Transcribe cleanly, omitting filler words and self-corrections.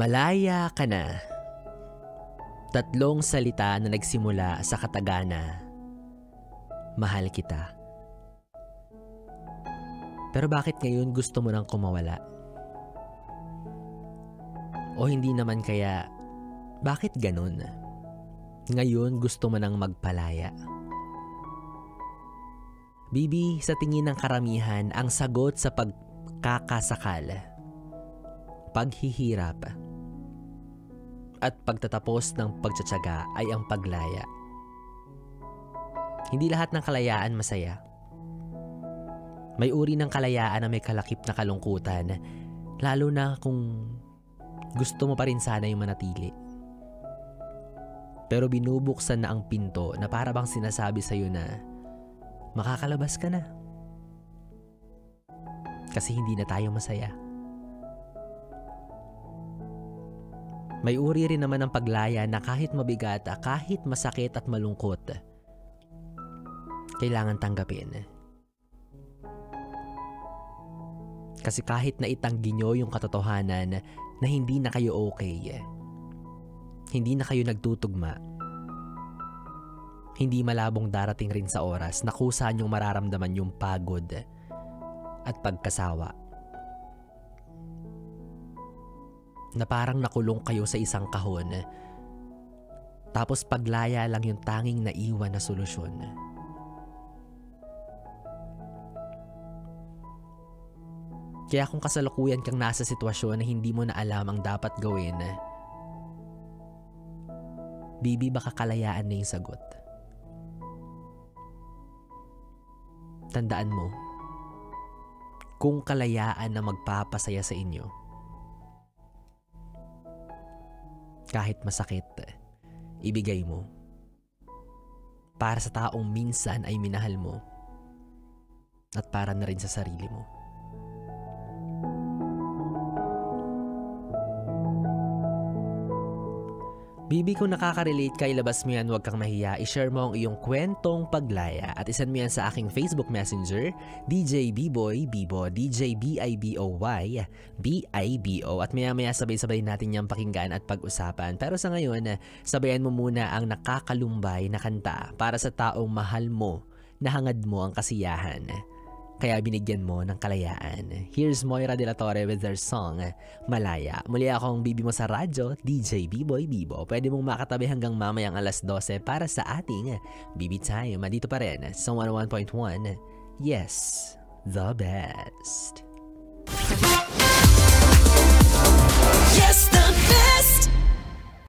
Malaya ka na. Tatlong salita na nagsimula sa katagana. Mahal kita. Pero bakit ngayon gusto mo nang kumawala? O hindi naman kaya, bakit ganun? Ngayon gusto mo nang magpalaya. Bibi, sa tingin ng karamihan, ang sagot sa pagkakasakal, paghihirap, at pagtatapos ng pagtsatsaga ay ang paglaya. Hindi lahat ng kalayaan masaya. May uri ng kalayaan na may kalakip na kalungkutan, lalo na kung gusto mo pa rin sana yung manatili. Pero binubuksan na ang pinto na para bang sinasabi sa'yo na makakalabas ka na. Kasi hindi na tayo masaya. May uri rin naman ng paglaya na kahit mabigat, kahit masakit at malungkot, kailangan tanggapin. Kasi kahit na itanggi nyo yung katotohanan na hindi na kayo okay, hindi na kayo nagtutugma, hindi malabong darating rin sa oras na kusa nyong mararamdaman yung pagod at pagkasawa. Na parang nakulong kayo sa isang kahon, tapos paglaya lang yung tanging naiwan na solusyon. Kaya kung kasalukuyan kang nasa sitwasyon na hindi mo na alam ang dapat gawin, Bibi, baka kalayaan na yung sagot. Tandaan mo, kung kalayaan na magpapasaya sa inyo, kahit masakit, ibigay mo. Para sa taong minsan ay minahal mo, at para na rin sa sarili mo. Bibi, kung nakaka-relate ka, ilabas mo yan, huwag kang mahiya. I-share mo ang iyong kwentong paglaya at isend mo yan sa aking Facebook Messenger, DJ Biboy Bibo, DJ BIBOY BIBO, at maya-maya sabay-sabay natin yung pakinggan at pag-usapan. Pero sa ngayon, sabayan mo muna ang nakakalumbay na kanta para sa taong mahal mo, na hangad mo ang kasiyahan, kaya binigyan mo ng kalayaan. Here's Moira De La Torre with their song, Malaya. Muli akong Bibi mo sa radyo, DJ Biboy Bibo. Pwede mong makatabi hanggang mamayang alas 12 para sa ating Bibi Time. Dito pa rin sa 101.1, yes, the best.